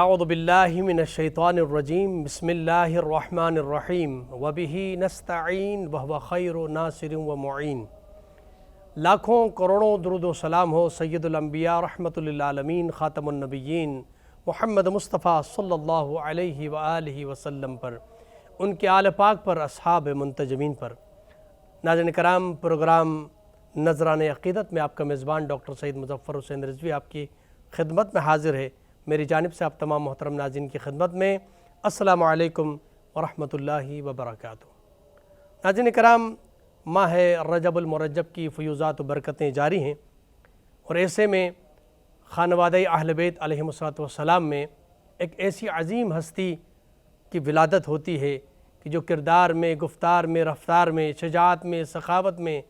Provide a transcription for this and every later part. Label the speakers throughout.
Speaker 1: اعوذ باللہ من الشیطان الرجیم بسم اللہ الرحمن الرحیم وبہ نستعین وہو خیر ناصر و معین۔ لاکھوں کروڑوں درود و سلام ہو سید الانبیاء رحمۃ للعالمین خاتم النبیین محمد مصطفیٰ صلی اللہ علیہ وآلہ وسلم پر، ان کے آل پاک پر، اصحاب منتجمین پر۔ ناظرین کرام، پروگرام نذران عقیدت میں آپ کا میزبان ڈاکٹر سید مظفر حسین رضوی آپ کی خدمت میں حاضر ہے۔ میری جانب سے آپ تمام محترم ناظرین کی خدمت میں السلام علیکم ورحمۃ اللہ وبرکاتہ۔ ناظرین کرام، ماہ رجب المرجب کی فیوزات و برکتیں جاری ہیں، اور ایسے میں خانوادہ اہل بیت علیہم السلام میں ایک ایسی عظیم ہستی کی ولادت ہوتی ہے کہ جو کردار میں، گفتار میں، رفتار میں، شجاعت میں، سخاوت میں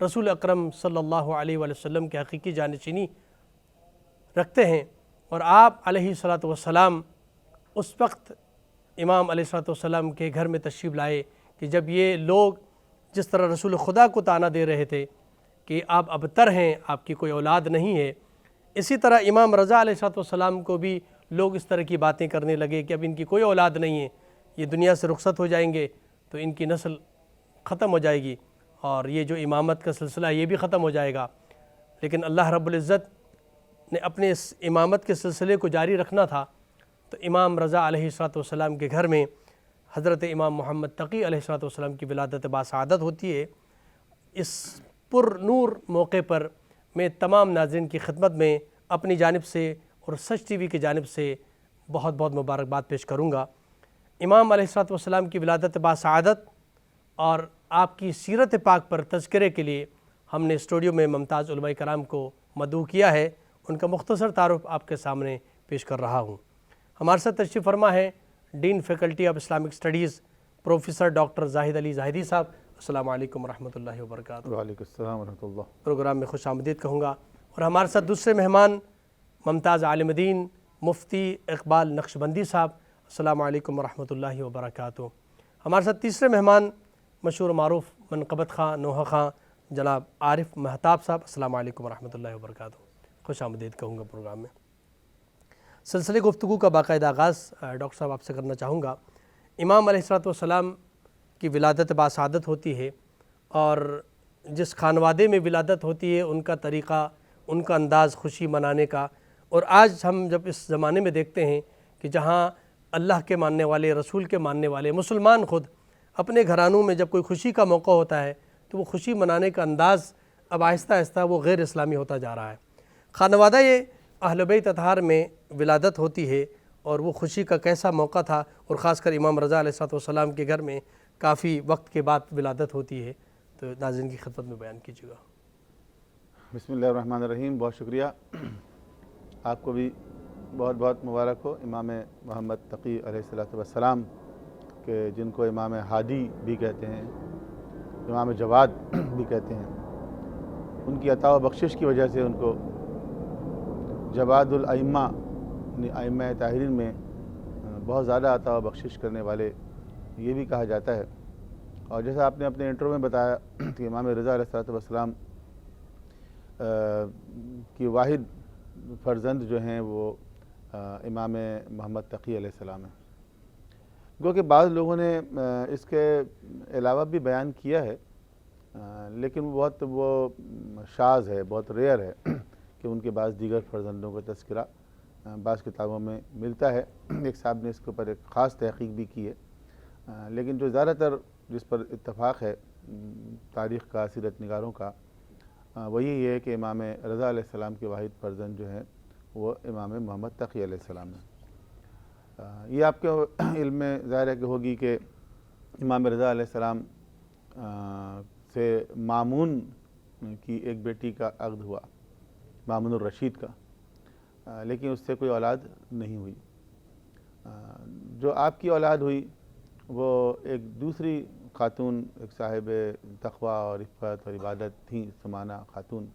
Speaker 1: رسول اکرم صلی اللہ علیہ وآلہ وسلم کے حقیقی جانشینی رکھتے ہیں۔ اور آپ علیہ السلام اس وقت امام علیہ السلام کے گھر میں تشریف لائے کہ جب یہ لوگ جس طرح رسول خدا کو طعنہ دے رہے تھے کہ آپ ابتر ہیں، آپ کی کوئی اولاد نہیں ہے، اسی طرح امام رضا علیہ السلام کو بھی لوگ اس طرح کی باتیں کرنے لگے کہ اب ان کی کوئی اولاد نہیں ہے، یہ دنیا سے رخصت ہو جائیں گے تو ان کی نسل ختم ہو جائے گی اور یہ جو امامت کا سلسلہ یہ بھی ختم ہو جائے گا۔ لیکن اللہ رب العزت نے اپنے اس امامت کے سلسلے کو جاری رکھنا تھا، تو امام رضا علیہ السلام کے گھر میں حضرت امام محمد تقی علیہ السلام کی ولادت باسعادت ہوتی ہے۔ اس پر نور موقع پر میں تمام ناظرین کی خدمت میں اپنی جانب سے اور سچ ٹی وی کی جانب سے بہت بہت مبارکباد پیش کروں گا۔ امام علیہ السلام کی ولادت باسعادت اور آپ کی سیرت پاک پر تذکرے کے لیے ہم نے اسٹوڈیو میں ممتاز علماء کرام کو مدعو کیا ہے، ان کا مختصر تعارف آپ کے سامنے پیش کر رہا ہوں۔ ہمارے ساتھ تشریف فرما ہے dean faculty of Islamic studies professor doctor Zahid Ali Zahidi صاحب۔ السلام علیکم ورحمۃ اللہ وبرکاتہ۔
Speaker 2: وعلیکم السلام ورحمۃ اللہ۔
Speaker 1: پروگرام میں خوش آمدید کہوں گا۔ اور ہمارے ساتھ دوسرے مہمان ممتاز عالم دین مفتی اقبال نقشبندی صاحب۔ السلام علیکم ورحمۃ اللہ وبرکاتہ۔ ہمارے ساتھ تیسرے مہمان مشہور معروف منقبت خاں نوحہ خاں جناب عارف مہتاب صاحب۔ السلام علیکم ورحمۃ اللہ وبرکاتہ۔ خوش آمدید کہوں گا پروگرام میں۔ سلسلے گفتگو کا باقاعدہ آغاز ڈاکٹر صاحب آپ سے کرنا چاہوں گا۔ امام علیہ السلام کی ولادت باسعادت ہوتی ہے، اور جس خانوادے میں ولادت ہوتی ہے ان کا طریقہ، ان کا انداز خوشی منانے کا، اور آج ہم جب اس زمانے میں دیکھتے ہیں کہ جہاں اللہ کے ماننے والے، رسول کے ماننے والے مسلمان خود اپنے گھرانوں میں جب کوئی خوشی کا موقع ہوتا ہے تو وہ خوشی منانے کا انداز اب آہستہ آہستہ وہ غیر اسلامی ہوتا جا رہا ہے۔ خانوادہ اہل بیت اطہار میں ولادت ہوتی ہے، اور وہ خوشی کا کیسا موقع تھا، اور خاص کر امام رضا علیہ السلام کے گھر میں کافی وقت کے بعد ولادت ہوتی ہے، تو ناظرین کی خدمت میں بیان کیجیے گا۔
Speaker 2: بسم اللہ الرحمن الرحیم۔ بہت شکریہ، آپ کو بھی بہت بہت مبارک ہو امام محمد تقی علیہ السلام کہ جن کو امام ہادی بھی کہتے ہیں، امام جواد بھی کہتے ہیں۔ ان کی عطا و بخشش کی وجہ سے ان کو جواد الائمہ، ائمہ طاہرین میں بہت زیادہ عطا و بخشش کرنے والے یہ بھی کہا جاتا ہے۔ اور جیسا آپ نے اپنے انٹرو میں بتایا کہ امام رضا علیہ السلام کی واحد فرزند جو ہیں وہ امام محمد تقی علیہ السلام ہیں۔ گو کہ بعض لوگوں نے اس کے علاوہ بھی بیان کیا ہے، لیکن بہت وہ شاذ ہے، بہت ریئر ہے کہ ان کے بعض دیگر فرزندوں کا تذکرہ بعض کتابوں میں ملتا ہے۔ ایک صاحب نے اس کے اوپر ایک خاص تحقیق بھی کی ہے، لیکن جو زیادہ تر جس پر اتفاق ہے تاریخ کا، سیرت نگاروں کا، وہی یہ ہے کہ امام رضا علیہ السلام کے واحد فرزند جو ہیں وہ امام محمد تقی علیہ السلام ہیں۔ یہ آپ کے علم میں ظاہر ہے کہ ہوگی کہ امام رضا علیہ السلام سے مامون کی ایک بیٹی کا عقد ہوا، مامون الرشید کا، لیکن اس سے کوئی اولاد نہیں ہوئی۔ جو آپ کی اولاد ہوئی وہ ایک دوسری خاتون، ایک صاحب تقوی اور عفت اور عبادت تھیں، سمانہ خاتون،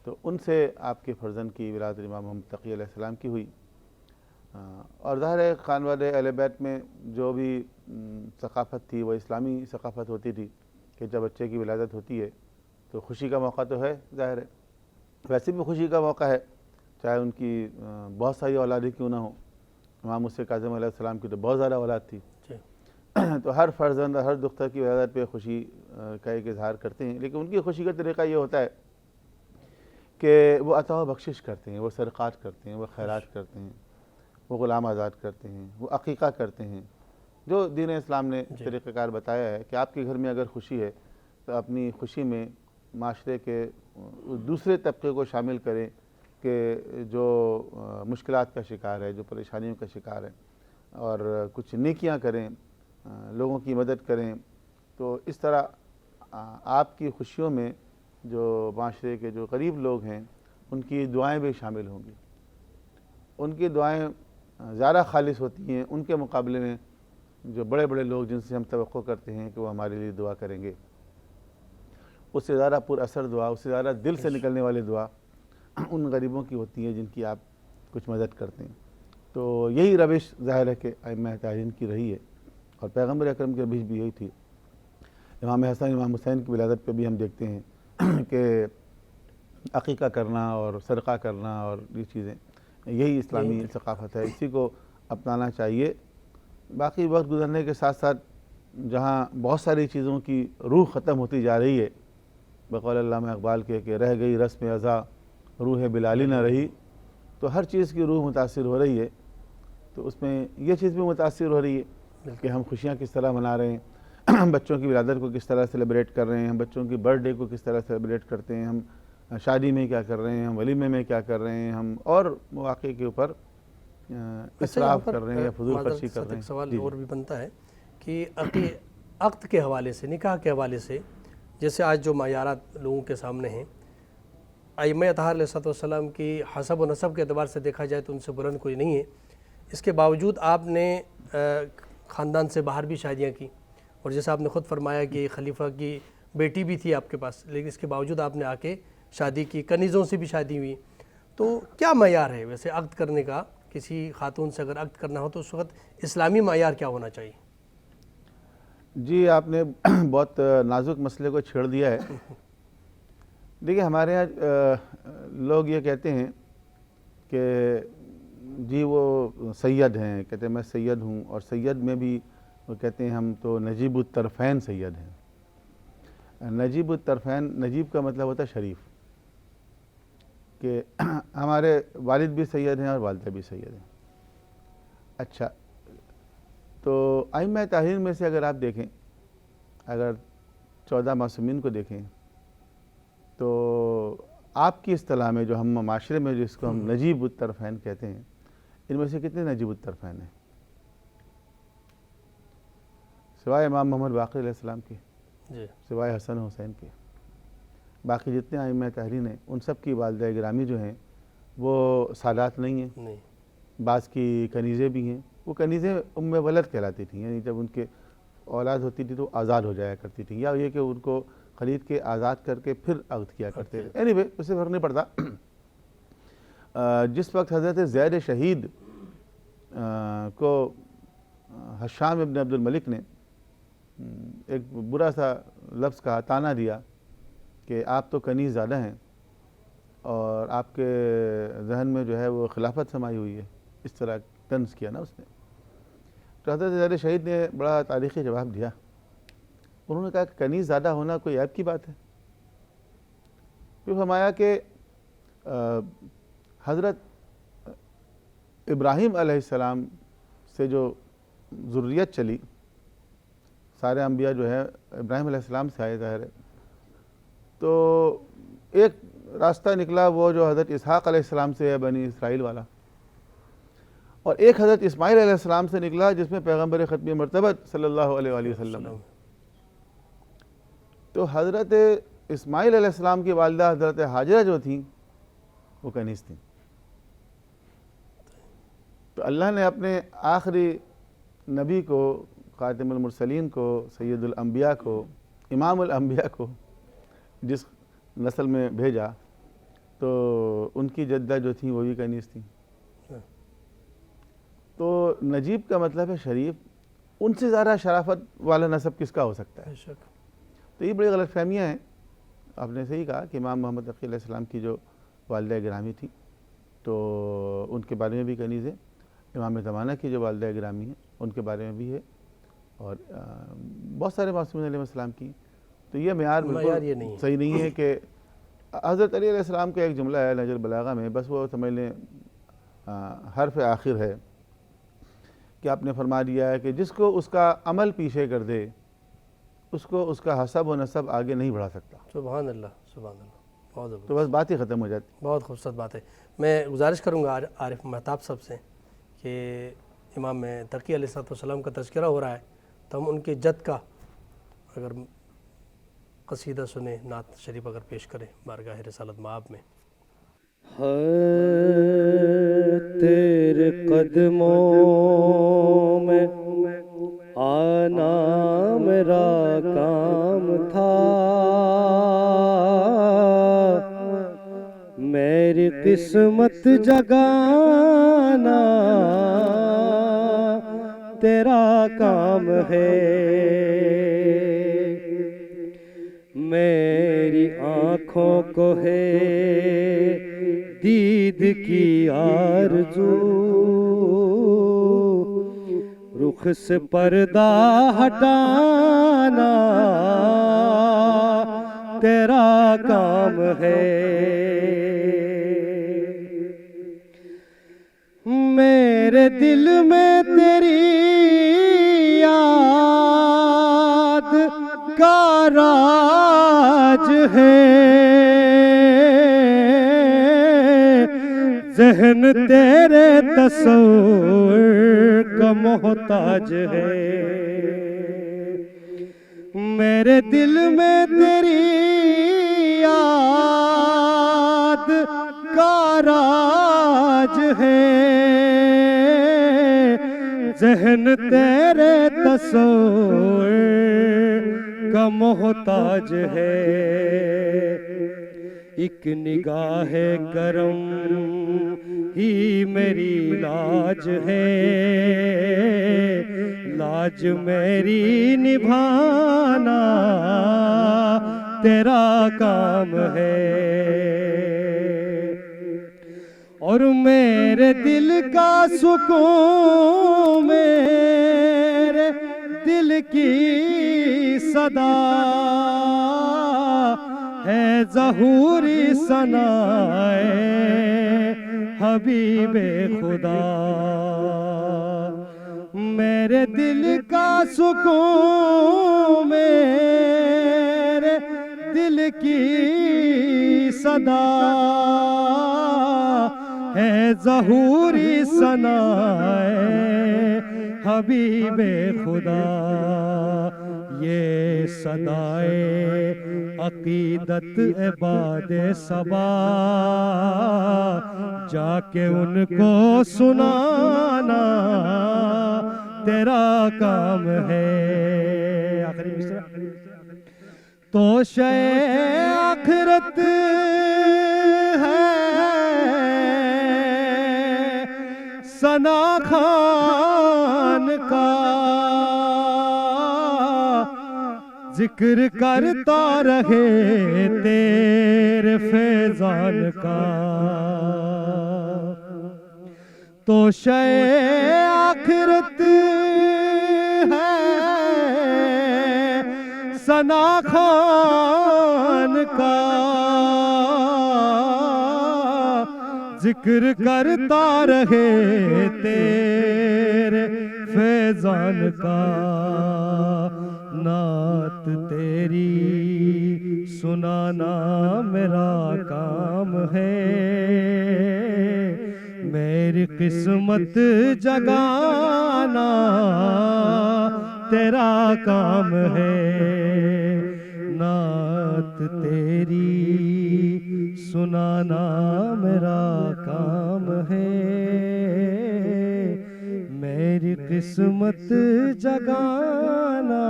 Speaker 2: تو ان سے آپ کے فرزند کی ولادت امام محمد تقی علیہ السلام کی ہوئی۔ اور ظاہر ہے خانوادہ اہل بیت میں جو بھی ثقافت تھی وہ اسلامی ثقافت ہوتی تھی کہ جب بچے کی ولادت ہوتی ہے تو خوشی کا موقع تو ہے، ظاہر ہے، ویسے بھی خوشی کا موقع ہے، چاہے ان کی بہت ساری اولادیں کیوں نہ ہوں، امام موسیٰ کاظم علیہ السلام کی تو بہت زیادہ اولاد تھی،
Speaker 1: جی
Speaker 2: تو ہر فرزند ہر دختر کی ولادت پہ خوشی کا ایک اظہار کرتے ہیں، لیکن ان کی خوشی کا طریقہ یہ ہوتا ہے کہ وہ عطا و بخشش کرتے ہیں، وہ صدقات کرتے ہیں، وہ خیرات کرتے ہیں، وہ غلام آزاد کرتے ہیں، وہ عقیقہ کرتے ہیں، جو دین اسلام نے طریقہ کار بتایا ہے کہ آپ کے گھر میں اگر خوشی ہے تو اپنی خوشی میں معاشرے کے دوسرے طبقے کو شامل کریں کہ جو مشکلات کا شکار ہے، جو پریشانیوں کا شکار ہے، اور کچھ نیکیاں کریں، لوگوں کی مدد کریں، تو اس طرح آپ کی خوشیوں میں جو معاشرے کے جو غریب لوگ ہیں ان کی دعائیں بھی شامل ہوں گی، ان کی دعائیں زیادہ خالص ہوتی ہیں ان کے مقابلے میں جو بڑے بڑے لوگ جن سے ہم توقع کرتے ہیں کہ وہ ہمارے لیے دعا کریں گے، اس سے زیادہ پر اثر دعا، اس سے زیادہ دل سے نکلنے والی دعا ان غریبوں کی ہوتی ہے جن کی آپ کچھ مدد کرتے ہیں۔ تو یہی روش ظاہر ہے کہ ائمہ طاہرین کی رہی ہے، اور پیغمبر اکرم کی روش بھی یہی تھی۔ امام حسن امام حسین کی ولادت پہ بھی ہم دیکھتے ہیں کہ عقیقہ کرنا اور صدقہ کرنا اور یہ چیزیں، یہی اسلامی ثقافت ہے، اسی کو اپنانا چاہیے۔ باقی وقت گزرنے کے ساتھ ساتھ جہاں بہت ساری چیزوں کی روح ختم ہوتی جا رہی ہے، بقول علامہ اقبال کے کہ رہ گئی رسم ازاں روح بلالی نہ رہی، تو ہر چیز کی روح متاثر ہو رہی ہے، تو اس میں یہ چیز بھی متاثر ہو رہی ہے کہ ہم خوشیاں کس طرح منا رہے ہیں، ہم بچوں کی ولادت کو کس طرح سیلیبریٹ کر رہے ہیں، ہم بچوں کی برتھ ڈے کو کس طرح سیلیبریٹ کرتے ہیں، ہم شادی میں کیا کر رہے ہیں، ہم ولیمے میں کیا کر رہے ہیں، ہم اور مواقع کے اوپر اسراف کر رہے ہیں یا فضول خرچی کر رہے ہیں۔
Speaker 1: سوال اور بھی بنتا ہے کہ عقد کے حوالے سے، نکاح کے حوالے سے، جیسے آج جو معیارات لوگوں کے سامنے ہیں، ائمہ اطہار علیہ السلام کی حسب و نسب کے اعتبار سے دیکھا جائے تو ان سے بلند کوئی نہیں ہے، اس کے باوجود آپ نے خاندان سے باہر بھی شادیاں کی، اور جیسے آپ نے خود فرمایا کہ خلیفہ کی بیٹی بھی تھی آپ کے پاس، لیکن اس کے باوجود آپ نے آ کے شادی کی، کنیزوں سے بھی شادی ہوئی، تو کیا معیار ہے ویسے عقد کرنے کا؟ کسی خاتون سے اگر عقد کرنا ہو تو اس وقت اسلامی معیار کیا ہونا چاہیے؟
Speaker 2: جی آپ نے بہت نازک مسئلے کو چھیڑ دیا ہے۔ دیکھیے ہمارے ہاں لوگ یہ کہتے ہیں کہ جی وہ سید ہیں، کہتے ہیں میں سید ہوں، اور سید میں بھی وہ کہتے ہیں ہم تو نجیب الطرفین سید ہیں۔ نجیب الطرفین، نجیب کا مطلب ہوتا ہے شریف، کہ ہمارے والد بھی سید ہیں اور والدہ بھی سید ہیں۔ اچھا، تو ائمہ طاہرین میں سے اگر آپ دیکھیں، اگر 14 معصومین کو دیکھیں، تو آپ کی اصطلاح میں جو ہم معاشرے میں جس کو ہم نجیب الطرفین کہتے ہیں، ان میں سے کتنے نجیب الطرفین ہیں؟ سوائے امام محمد باقر علیہ السلام کے، سوائے حسن حسین کے، باقی جتنے ائمہ طاہرین ہیں ان سب کی والدہ گرامی جو ہیں وہ سادات نہیں ہیں، بعض کی کنیزیں بھی ہیں، وہ کنیزیں ام ولد کہلاتی تھیں، یعنی جب ان کے اولاد ہوتی تھی تو آزاد ہو جایا کرتی تھیں، یا یہ کہ ان کو خرید کے آزاد کر کے پھر عقد کیا کرتے تھے۔ اینی وے اس سے فرق نہیں پڑتا۔ جس وقت حضرت زید شہید کو حشام ابن عبد الملک نے ایک برا سا لفظ کہا، طعنہ دیا کہ آپ تو کنیز زیادہ ہیں اور آپ کے ذہن میں جو ہے وہ خلافت سمائی ہوئی ہے، اس طرح طنز کیا نا اس نے، تو حضرت زید شہید نے بڑا تاریخی جواب دیا۔ انہوں نے کہا کہ کنیز زیادہ ہونا کوئی عیب کی بات ہے؟ پھر فرمایا کہ حضرت ابراہیم علیہ السلام سے جو ذریت چلی، سارے انبیاء جو ہے ابراہیم علیہ السلام سے آئے ظاہر ہے، تو ایک راستہ نکلا وہ جو حضرت اسحاق علیہ السلام سے ہے، بنی اسرائیل والا، اور ایک حضرت اسماعیل علیہ السلام سے نکلا جس میں پیغمبر ختم مرتبت صلی اللہ علیہ وآلہ وسلم ہے۔ تو حضرت اسماعیل علیہ السلام کی والدہ حضرت ہاجرہ جو تھیں وہ کنیز تھیں، تو اللہ نے اپنے آخری نبی کو، خاتم المرسلین کو، سید الانبیاء کو، امام الانبیاء کو جس نسل میں بھیجا، تو ان کی جدہ جو تھیں وہ بھی کنیز تھیں۔ تو نجیب کا مطلب ہے شریف، ان سے زیادہ شرافت والا نسب کس کا ہو سکتا ہے؟ تو یہ بڑی غلط فہمیاں ہیں۔ آپ نے صحیح کہا کہ امام محمد تقی علیہ السلام کی جو والدہ گرامی تھی تو ان کے بارے میں بھی کنیز ہے، امام زمانہ کی جو والدہ گرامی ہیں ان کے بارے میں بھی ہے، اور بہت سارے معصومین علیہ السلام کی. تو یہ معیار
Speaker 1: یہ نہیں
Speaker 2: بالکل صحیح نہیں ہے کہ حضرت علی علیہ السلام کا ایک جملہ ہے نہج البلاغہ میں، بس وہ سمجھ لیں حرف آخر ہے کہ آپ نے فرما دیا ہے کہ جس کو اس کا عمل پیچھے کر دے اس کو اس کا حسب و نسب آگے نہیں بڑھا سکتا.
Speaker 1: سبحان اللہ، سبحان اللہ، بہت زبردست.
Speaker 2: تو بس بات ہی ختم ہو جاتی.
Speaker 1: بہت خوبصورت بات ہے. میں گزارش کروں گا عارف مہتاب صاحب سے کہ امام تقی علیہ السلام کا تذکرہ ہو رہا ہے تو ہم ان کے جد کا اگر قصیدہ سنیں، نعت شریف اگر پیش کریں بارگاہ رسالت مآب میں.
Speaker 3: تیرے قدموں میں آنا میرا کام تھا، میری قسمت جگانا تیرا کام ہے، میری آنکھوں کو ہے دید کی آرزو، رخ سے پردہ ہٹانا تیرا کام ہے، میرے دل میں تیری یاد کا راج ہے، ذہن تیرے تصور کا محتاج ہے، میرے دل میں تیری یاد کا راج ہے، ذہن تیرے تصور کا محتاج ہے، ایک نگاہ کرم ہی میری لاج ہے، لاج میری نبھانا تیرا کام ہے، اور میرے دل کا سکون میرے دل کی صدا ہے، ظہوری ثنائے حبیب خدا، میرے دل کا سکون میرے دل کی صدا ہے، ظہوری ثنائے حبیب خدا، یہ صدائے عقیدت عباد صبا جا کے ان کو سنانا تیرا کام ہے. آخری مصرع تو شے آخرت ہے ثنا خان کا، ذکر کرتا رہے تیرے فیضان کا، تو شے آخرت ہے ثنا خان کا، ذکر کرتا رہے تیرے فیضان کا، نعت تیری سنانا میرا کام ہے، میری قسمت جگانا تیرا کام ہے، نعت تیری سنانا میرا کام ہے، میری قسمت جگانا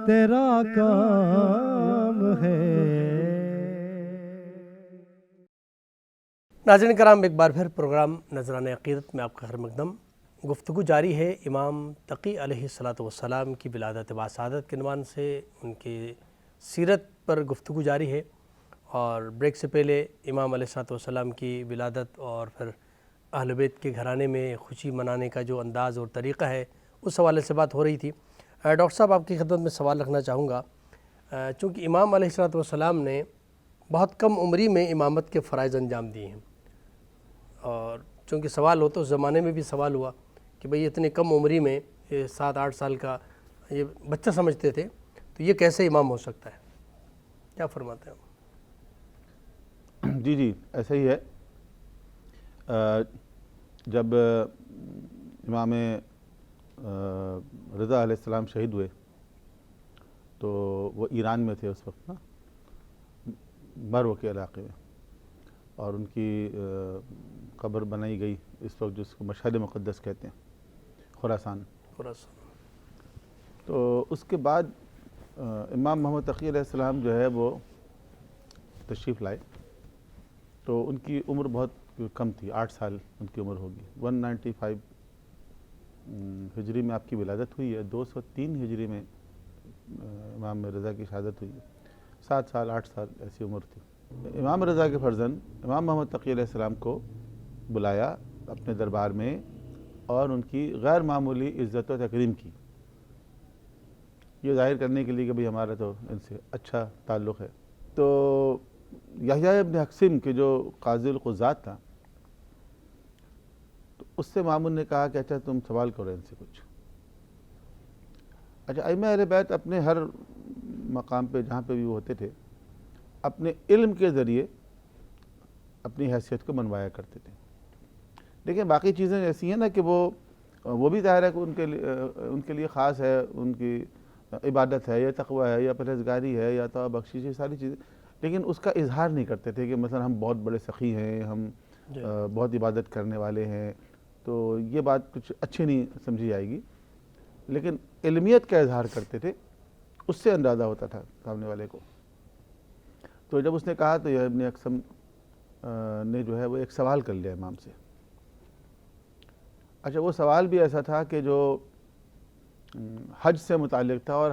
Speaker 3: تیرا کام ہے.
Speaker 1: ناظرین کرام، ایک بار پھر پروگرام نذرانہ عقیدت میں آپ کا خیر مقدم. گفتگو جاری ہے امام تقی علیہ السلام کی ولادت باسعادت کے عنوان سے، ان کی سیرت پر گفتگو جاری ہے، اور بریک سے پہلے امام علیہ السلام کی ولادت اور پھر اہل بیت کے گھرانے میں خوشی منانے کا جو انداز اور طریقہ ہے اس حوالے سے بات ہو رہی تھی۔ ڈاکٹر صاحب آپ کی خدمت میں سوال رکھنا چاہوں گا، چونکہ امام علیہ الصلوۃ والسلام نے بہت کم عمری میں امامت کے فرائض انجام دیے ہیں، اور چونکہ سوال ہو تو اس زمانے میں بھی سوال ہوا کہ بھئی اتنے کم عمری میں 7-8 سال کا یہ بچہ سمجھتے تھے، تو یہ کیسے امام ہو سکتا ہے؟ کیا فرماتے ہیں آپ؟
Speaker 2: جی ایسا ہی ہے۔ جب امام رضا علیہ السلام شہید ہوئے تو وہ ایران میں تھے اس وقت نا، مرو کے علاقے میں، اور ان کی قبر بنائی گئی اس وقت جس کو مشہد مقدس کہتے ہیں، خراسان۔ تو اس کے بعد امام محمد تقی علیہ السلام جو ہے وہ تشریف لائے، تو ان کی عمر بہت کم تھی، 8 سال ان کی عمر ہوگی۔ 195 ہجری میں آپ کی ولادت ہوئی ہے، 203 ہجری میں امام رضا کی شہادت ہوئی ہے، 7 سال 8 سال ایسی عمر تھی۔ امام رضا کے فرزند امام محمد تقی علیہ السلام کو بلایا اپنے دربار میں اور ان کی غیر معمولی عزت و تکریم کی، یہ ظاہر کرنے کے لیے کہ بھئی ہمارا تو ان سے اچھا تعلق ہے۔ تو یحییٰ ابن حکسم کے جو قاضی القضات تھا، تو اس سے مامون نے کہا کہ اچھا تم سوال کرو ان سے کچھ۔ اچھا، ائمہ اہل بیت اپنے ہر مقام پہ جہاں پہ بھی وہ ہوتے تھے، اپنے علم کے ذریعے اپنی حیثیت کو منوایا کرتے تھے۔ لیکن باقی چیزیں ایسی ہیں نا کہ وہ بھی ظاہر ہے کہ ان کے لیے خاص ہے، ان کی عبادت ہے یا تقوی ہے یا پرہیزگاری ہے یا توبہ بخشش، یہ ساری چیزیں، لیکن اس کا اظہار نہیں کرتے تھے کہ مثلا ہم بہت بڑے سخی ہیں، ہم بہت عبادت کرنے والے ہیں، تو یہ بات کچھ اچھی نہیں سمجھی جائے گی۔ لیکن علمیت کا اظہار کرتے تھے، اس سے اندازہ ہوتا تھا سامنے والے کو۔ تو جب اس نے کہا تو یہ ابن حکسم نے جو ہے وہ ایک سوال کر لیا امام سے۔ اچھا، وہ سوال بھی ایسا تھا کہ جو حج سے متعلق تھا، اور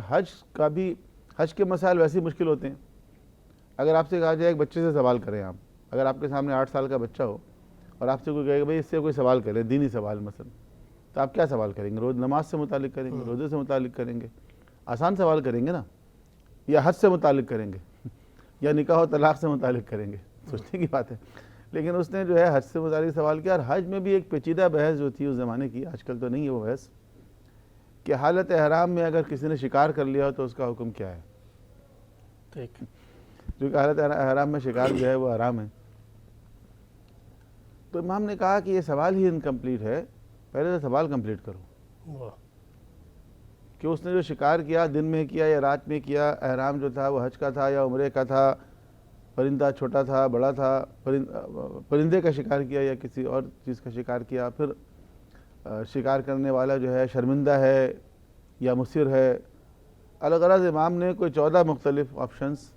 Speaker 2: حج کے مسائل ویسے مشکل ہوتے ہیں۔ اگر آپ سے کہا جائے ایک بچے سے سوال کریں، آپ اگر آپ کے سامنے 8 سال کا بچہ ہو اور آپ سے کوئی کہے کہ بھئی اس سے کوئی سوال کرے، دینی سوال مثلا، تو آپ کیا سوال کریں گے؟ روز نماز سے متعلق کریں گے، روزے سے متعلق کریں گے، آسان سوال کریں گے نا، یا حج سے متعلق کریں گے، یا نکاح و طلاق سے متعلق کریں گے؟ سوچنے کی بات ہے۔ لیکن اس نے جو ہے حج سے متعلق سوال کیا، اور حج میں بھی ایک پیچیدہ بحث جو تھی اس زمانے کی، آج کل تو نہیں ہے وہ بحث، کہ حالت احرام میں اگر کسی نے شکار کر لیا ہو تو اس کا حکم کیا ہے؟
Speaker 1: ٹھیک،
Speaker 2: کیونکہ حالت احرام میں شکار جو ہے وہ حرام ہے۔ تو امام نے کہا کہ یہ سوال ہی انکمپلیٹ ہے، پہلے تو سوال کمپلیٹ کرو کہ اس نے جو شکار کیا دن میں کیا یا رات میں کیا، احرام جو تھا وہ حج کا تھا یا عمرے کا تھا، پرندہ چھوٹا تھا بڑا تھا، پرندے کا شکار کیا یا کسی اور چیز کا شکار کیا، پھر شکار کرنے والا جو ہے شرمندہ ہے یا مصر ہے، الگ الگ امام نے کوئی 14 مختلف آپشنز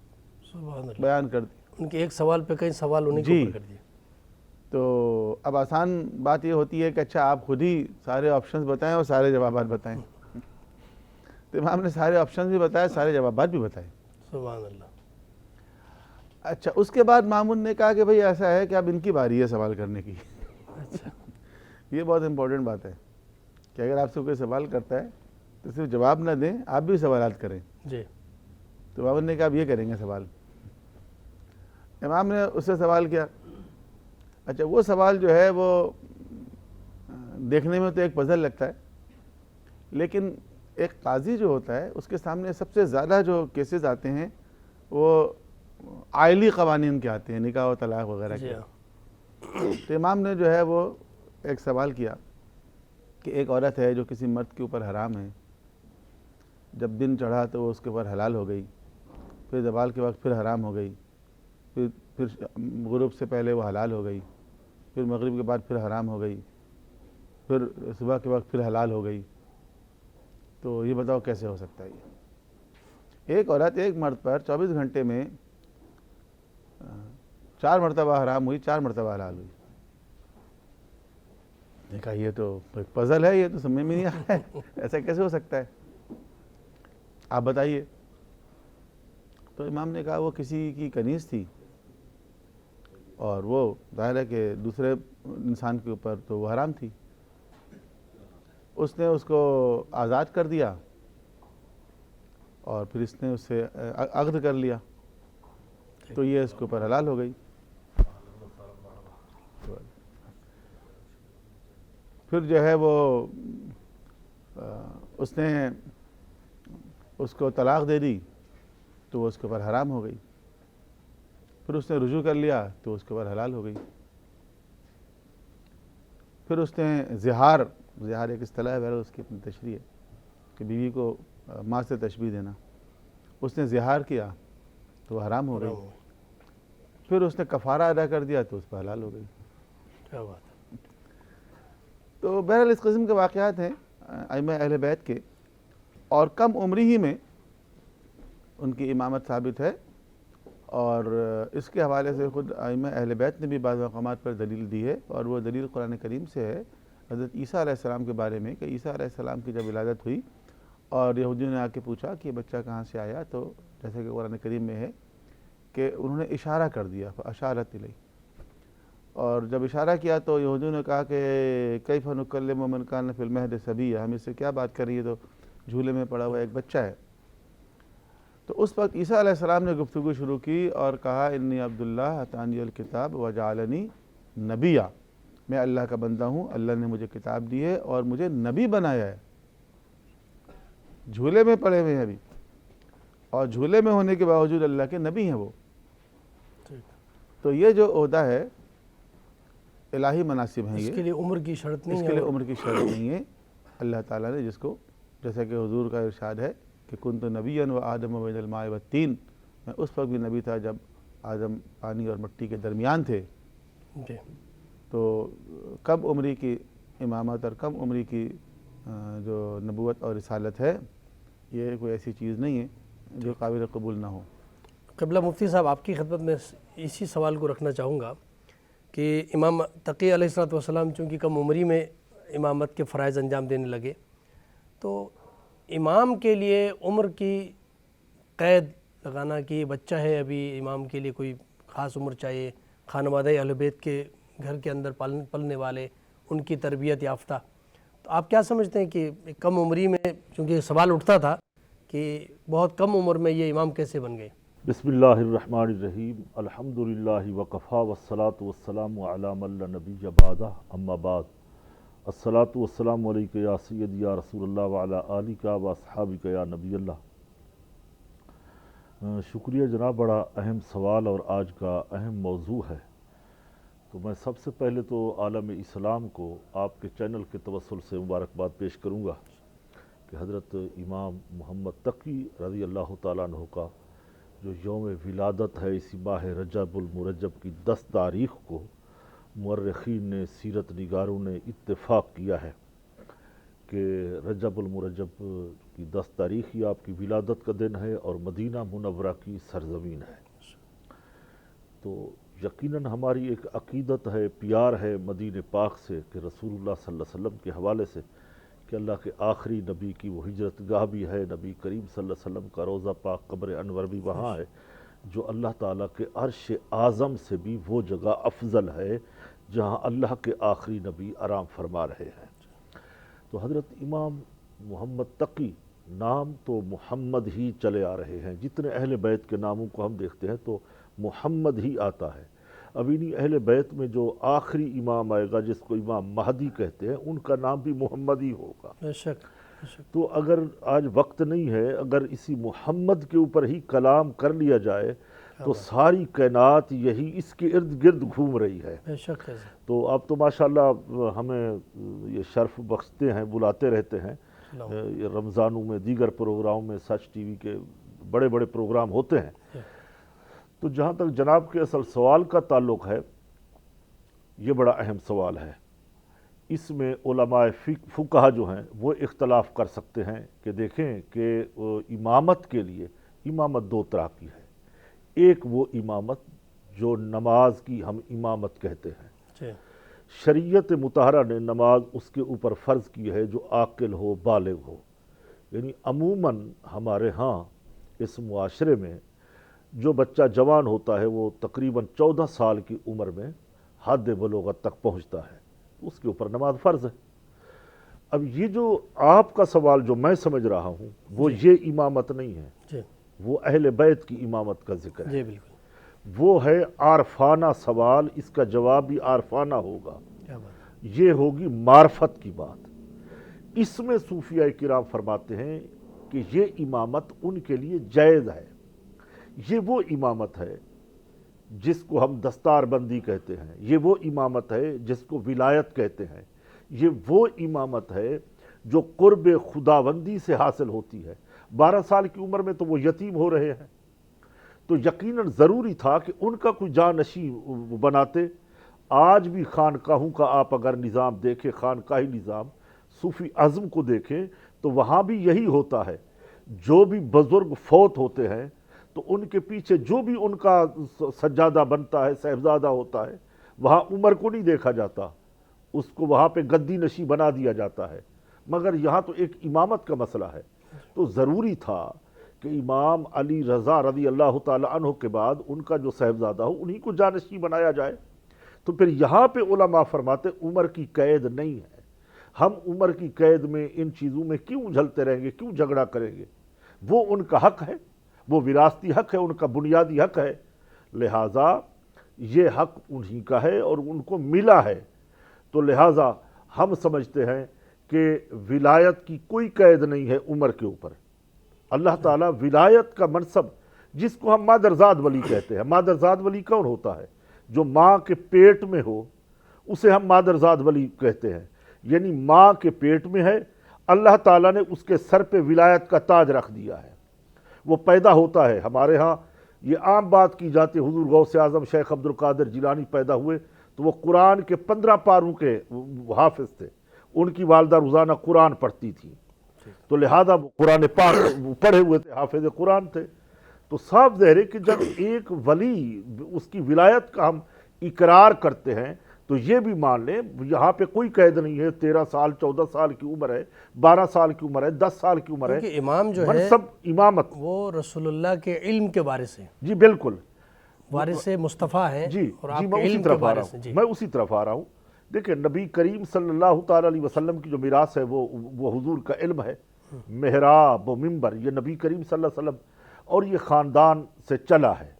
Speaker 2: بیان کر دی۔
Speaker 1: ان کے ایک سوال پہ کئی سوال انہیں کو کر دیے۔
Speaker 2: تو اب آسان بات یہ ہوتی ہے کہ اچھا آپ خود ہی سارے آپشنز بتائیں اور سارے جوابات بتائیں، تو امام نے سارے آپشنز بھی بتائے، سارے جوابات بھی بتائے۔
Speaker 1: سبحان اللہ۔
Speaker 2: اچھا، اس کے بعد مامون نے کہا کہ بھئی ایسا ہے کہ اب ان کی باری ہے سوال کرنے کی۔
Speaker 1: اچھا،
Speaker 2: یہ بہت امپورٹنٹ بات ہے کہ اگر آپ سے کوئی سوال کرتا ہے تو صرف جواب نہ دیں، آپ بھی سوالات کریں۔
Speaker 1: جی،
Speaker 2: تو مامون نے کہا اب یہ کریں گے سوال۔ امام نے اس سے سوال کیا۔ اچھا، وہ سوال جو ہے وہ دیکھنے میں تو ایک پزل لگتا ہے، لیکن ایک قاضی جو ہوتا ہے اس کے سامنے سب سے زیادہ جو کیسز آتے ہیں وہ آئلی قوانین کے آتے ہیں، نکاح و طلاق وغیرہ کے۔ تو امام نے جو ہے وہ ایک سوال کیا کہ ایک عورت ہے جو کسی مرد کے اوپر حرام ہے، جب دن چڑھا تو وہ اس کے اوپر حلال ہو گئی، پھر زوال کے وقت پھر حرام ہو گئی، پھر غروب سے پہلے وہ حلال ہو گئی، پھر مغرب کے بعد پھر حرام ہو گئی، پھر صبح کے وقت پھر حلال ہو گئی، تو یہ بتاؤ کیسے ہو سکتا ہے؟ یہ ایک عورت ایک مرد پر 24 گھنٹے میں 4 مرتبہ حرام ہوئی، 4 مرتبہ حلال ہوئی۔ نے کہا یہ تو ایک پزل ہے، یہ تو سمجھ میں نہیں آ رہا ہے، ایسا کیسے ہو سکتا ہے، آپ بتائیے۔ تو امام نے کہا وہ کسی کی کنیز تھی، اور وہ ظاہر ہے کہ دوسرے انسان کے اوپر تو وہ حرام تھی. اس نے اس کو آزاد کر دیا اور پھر اس نے اس سے عقد کر لیا تو یہ اس کے اوپر حلال ہو گئی. پھر جو ہے وہ اس نے اس کو طلاق دے دی تو وہ اس کے اوپر حرام ہو گئی. پھر اس نے رجوع کر لیا تو اس کے اوپر حلال ہو گئی. پھر اس نے زہار ایک اصطلاح ہے، اس کی اپنی تشریح ہے کہ بیوی کو ماں سے تشبیہ دینا. اس نے زہار کیا تو وہ حرام ہو گئی. پھر اس نے کفارہ ادا کر دیا تو اس پر حلال ہو گئی.
Speaker 1: کیا بات ہے.
Speaker 2: تو بہرحال اس قسم کے واقعات ہیں ائمہ اہل بیت کے، اور کم عمری ہی میں ان کی امامت ثابت ہے. اور اس کے حوالے سے خود ائمہ اہل بیت نے بھی بعض مقامات پر دلیل دی ہے، اور وہ دلیل قرآن کریم سے ہے حضرت عیسیٰ علیہ السلام کے بارے میں کہ عیسیٰ علیہ السلام کی جب ولادت ہوئی اور یہودیوں نے آ کے پوچھا کہ یہ بچہ کہاں سے آیا، تو جیسے کہ قرآن کریم میں ہے کہ انہوں نے اشارہ کر دیا، فاشارت الیہ. اور جب اشارہ کیا تو یہودیوں نے کہا کہ کیف نکلم من کان فی المہد صبیا، ہم اس سے کیا بات کر رہی ہے، تو جھولے میں پڑا ہوا ایک بچہ ہے. تو اس وقت عیسیٰ علیہ السلام نے گفتگو شروع کی اور کہا انی عبداللہ اتانی الکتاب وجعلنی نبیا، میں اللہ کا بندہ ہوں، اللہ نے مجھے کتاب دی ہے اور مجھے نبی بنایا ہے. جھولے میں پڑے ہوئے ہیں ابھی، اور جھولے میں ہونے کے باوجود اللہ کے نبی ہیں وہ. تو یہ جو عہدہ ہے الہی مناصب ہیں،
Speaker 1: اس
Speaker 2: یہ
Speaker 1: کے لیے عمر کی شرط نہیں
Speaker 2: اس
Speaker 1: ہے.
Speaker 2: کے لیے عمر کی شرط نہیں ہے. اللہ تعالیٰ نے جس کو، جیسا کہ حضور کا ارشاد ہے کہ کنت نبیا و آدم بین الماء والطین، میں اس وقت بھی نبی تھا جب آدم پانی اور مٹی کے درمیان تھے.
Speaker 1: جی.
Speaker 2: تو کم عمری کی امامت اور کم عمری کی جو نبوت اور رسالت ہے، یہ کوئی ایسی چیز نہیں ہے جو قابل قبول نہ ہو.
Speaker 1: قبلہ مفتی صاحب، آپ کی خدمت میں اسی سوال کو رکھنا چاہوں گا کہ امام تقی علیہ السلام چونکہ کم عمری میں امامت کے فرائض انجام دینے لگے، تو امام کے لیے عمر کی قید لگانا کہ یہ بچہ ہے ابھی، امام کے لیے کوئی خاص عمر چاہیے، خانوادہ اہل بیت کے گھر کے اندر پلنے والے، ان کی تربیت یافتہ، تو آپ کیا سمجھتے ہیں کہ کم عمری میں، چونکہ سوال اٹھتا تھا کہ بہت کم عمر میں یہ امام کیسے بن گئے؟
Speaker 4: بسم اللہ الرحمن الرحیم، الحمدللہ وکفا والصلاة والسلام علی من لا نبی بعدہ، اما بعد، الصلاة والسلام علیکہ یا سید یا رسول اللہ وعلی آلکہ و اصحابکہ یا نبی اللہ. شکریہ جناب، بڑا اہم سوال اور آج کا اہم موضوع ہے. تو میں سب سے پہلے تو عالم اسلام کو آپ کے چینل کے توسل سے مبارکباد پیش کروں گا کہ حضرت امام محمد تقی رضی اللہ تعالیٰ عنہ کا جو یوم ولادت ہے اسی ماہ رجب المرجب کی 10 تاریخ کو مورخین نے، سیرت نگاروں نے اتفاق کیا ہے کہ رجب المرجب کی 10 تاریخ ہی آپ کی ولادت کا دن ہے اور مدینہ منورہ کی سرزمین ہے. تو یقیناً ہماری ایک عقیدت ہے، پیار ہے مدینہ پاک سے کہ رسول اللہ صلی اللہ علیہ وسلم کے حوالے سے کہ اللہ کے آخری نبی کی وہ ہجرت گاہ بھی ہے، نبی کریم صلی اللہ علیہ وسلم کا روضہ پاک قبر انور بھی وہاں ہے، جو اللہ تعالیٰ کے عرش اعظم سے بھی وہ جگہ افضل ہے جہاں اللہ کے آخری نبی آرام فرما رہے ہیں. تو حضرت امام محمد تقی، نام تو محمد ہی چلے آ رہے ہیں، جتنے اہل بیت کے ناموں کو ہم دیکھتے ہیں تو محمد ہی آتا ہے. اب انہی اہل بیت میں جو آخری امام آئے گا جس کو امام مہدی کہتے ہیں، ان کا نام بھی محمد ہی ہوگا.
Speaker 1: بے شک.
Speaker 4: تو اگر آج وقت نہیں ہے، اگر اسی محمد کے اوپر ہی کلام کر لیا جائے تو ساری کائنات یہی اس کے ارد گرد گھوم رہی ہے.
Speaker 1: بے شک.
Speaker 4: تو آپ تو ماشاءاللہ ہمیں یہ شرف بخشتے ہیں، بلاتے رہتے ہیں. یہ رمضانوں میں، دیگر پروگراموں میں سچ ٹی وی کے بڑے بڑے پروگرام ہوتے ہیں. تو جہاں تک جناب کے اصل سوال کا تعلق ہے، یہ بڑا اہم سوال ہے. اس میں علماء فقہ جو ہیں وہ اختلاف کر سکتے ہیں کہ دیکھیں کہ امامت کے لیے امامت 2 طرح کی ہے. ایک وہ امامت جو نماز کی ہم امامت کہتے ہیں، شریعت مطہرہ نے نماز اس کے اوپر فرض کی ہے جو عاقل ہو، بالغ ہو. یعنی عموماً ہمارے ہاں اس معاشرے میں جو بچہ جوان ہوتا ہے وہ تقریباً 14 سال کی عمر میں حد بلوغت تک پہنچتا ہے، اس کے اوپر نماز فرض ہے۔ اب یہ جو آپ کا سوال جو میں سمجھ رہا ہوں وہ یہ امامت نہیں ہے،
Speaker 1: جی
Speaker 4: وہ اہل بیت کی امامت کا ذکر ہے،
Speaker 1: جی بالکل،
Speaker 4: وہ ہے عارفانہ سوال، اس کا جواب بھی عارفانہ ہوگا،
Speaker 1: کیا بات،
Speaker 4: یہ ہوگی معرفت کی بات۔ اس میں صوفیہ کرام فرماتے ہیں کہ یہ امامت ان کے لیے جائز ہے، یہ وہ امامت ہے جس کو ہم دستار بندی کہتے ہیں، یہ وہ امامت ہے جس کو ولایت کہتے ہیں، یہ وہ امامت ہے جو قرب خداوندی سے حاصل ہوتی ہے۔ 12 سال کی عمر میں تو وہ یتیم ہو رہے ہیں، تو یقیناً ضروری تھا کہ ان کا کوئی جانشین بناتے۔ آج بھی خانقاہوں کا آپ اگر نظام دیکھیں، خانقاہی نظام، صوفی ازم کو دیکھیں تو وہاں بھی یہی ہوتا ہے، جو بھی بزرگ فوت ہوتے ہیں تو ان کے پیچھے جو بھی ان کا سجادہ بنتا ہے، صاحبزادہ ہوتا ہے، وہاں عمر کو نہیں دیکھا جاتا، اس کو وہاں پہ گدی نشی بنا دیا جاتا ہے۔ مگر یہاں تو ایک امامت کا مسئلہ ہے، تو ضروری تھا کہ امام علی رضا رضی اللہ تعالی عنہ کے بعد ان کا جو صاحبزادہ ہو انہی کو جانشین بنایا جائے۔ تو پھر یہاں پہ علماء فرماتے عمر کی قید نہیں ہے، ہم عمر کی قید میں ان چیزوں میں کیوں اجھلتے رہیں گے، کیوں جھگڑا کریں گے؟ وہ ان کا حق ہے، وہ وراثتی حق ہے، ان کا بنیادی حق ہے، لہٰذا یہ حق انہی کا ہے اور ان کو ملا ہے۔ تو لہٰذا ہم سمجھتے ہیں کہ ولایت کی کوئی قید نہیں ہے عمر کے اوپر۔ اللہ تعالیٰ ولایت کا منصب، جس کو ہم مادرزاد ولی کہتے ہیں، مادرزاد ولی کون ہوتا ہے؟ جو ماں کے پیٹ میں ہو اسے ہم مادرزاد ولی کہتے ہیں، یعنی ماں کے پیٹ میں ہے، اللہ تعالیٰ نے اس کے سر پہ ولایت کا تاج رکھ دیا ہے، وہ پیدا ہوتا ہے۔ ہمارے ہاں یہ عام بات کی جاتی ہے، حضور غوث اعظم شیخ عبد القادر جیلانی پیدا ہوئے تو وہ قرآن کے 15 پاروں کے حافظ تھے، ان کی والدہ روزانہ قرآن پڑھتی تھی، تو لہذا وہ قرآن پاک پڑھے ہوئے تھے، حافظ قرآن تھے۔ تو صاف ظاہر ہے کہ جب ایک ولی اس کی ولایت کا ہم اقرار کرتے ہیں تو یہ بھی مان لیں یہاں پہ کوئی قید نہیں ہے، 13 سال 14 سال کی عمر ہے، 12 سال کی عمر ہے، 10 سال کی عمر ہے،
Speaker 1: کیونکہ امام جو ہے
Speaker 4: منصب امامت
Speaker 1: وہ رسول اللہ کے علم کے وارث ہیں،
Speaker 4: جی بالکل،
Speaker 1: وارث مصطفیٰ ہیں،
Speaker 4: جی
Speaker 1: اور
Speaker 4: جی
Speaker 1: آپ
Speaker 4: میں
Speaker 1: کے
Speaker 4: اسی
Speaker 1: علم کے
Speaker 4: طرف آ رہا
Speaker 1: وارث ہیں۔
Speaker 4: ہوں،
Speaker 1: جی
Speaker 4: میں اسی طرف آ رہا ہوں۔ دیکھیں نبی کریم صلی اللہ تعالیٰ علیہ وسلم کی جو میراث ہے وہ حضور کا علم ہے، محراب و منبر یہ نبی کریم صلی اللہ علیہ وسلم اور یہ خاندان سے چلا ہے۔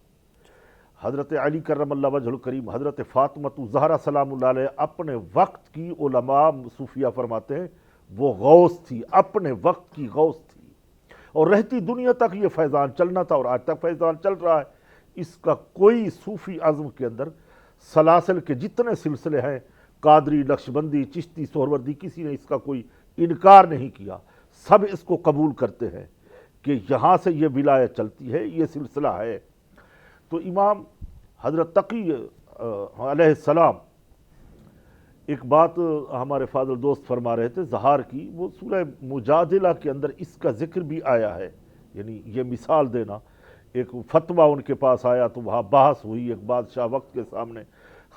Speaker 4: حضرت علی کرم اللہ وجہ الکریم، حضرت فاطمہ زہرا سلام اللہ علیہ اپنے وقت کی علماء صوفیہ فرماتے ہیں وہ غوث تھی، اپنے وقت کی غوث تھی، اور رہتی دنیا تک یہ فیضان چلنا تھا اور آج تک فیضان چل رہا ہے۔ اس کا کوئی صوفی عزم کے اندر سلاسل کے جتنے سلسلے ہیں، قادری، نقشبندی، چشتی، سہروردی، کسی نے اس کا کوئی انکار نہیں کیا، سب اس کو قبول کرتے ہیں کہ یہاں سے یہ ولایت چلتی ہے، یہ سلسلہ ہے۔ تو امام حضرت تقی علیہ السلام، ایک بات ہمارے فاضل دوست فرما رہے تھے زہار کی، وہ سورہ مجادلہ کے اندر اس کا ذکر بھی آیا ہے، یعنی یہ مثال دینا، ایک فتویٰ ان کے پاس آیا تو وہاں بحث ہوئی ایک بادشاہ وقت کے سامنے،